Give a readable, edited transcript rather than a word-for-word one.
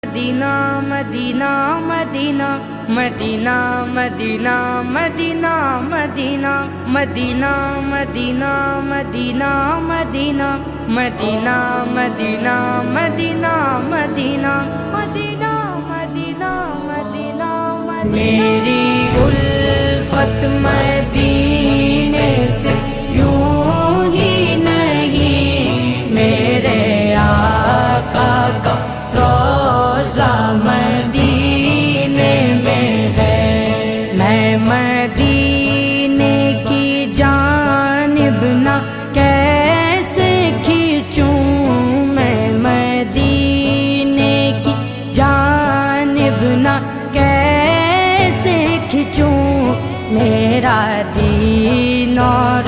مدینہ مدینہ مدینہ مدینہ مدینہ مدینہ مدینہ مدینہ مدینہ مدینہ مدینہ مدینہ مدینہ مدینہ مدینہ مدینہ مدینہ مدینہ میری الفت مدینے سے یوں ہی نہیں، میرے آقا کا روضہ مدینے میں ہے۔ میں مدینے کی جانب نہ کیسے کھینچوں، میں مدینے کی جانب نہ کیسے کھینچوں، میرا دین اور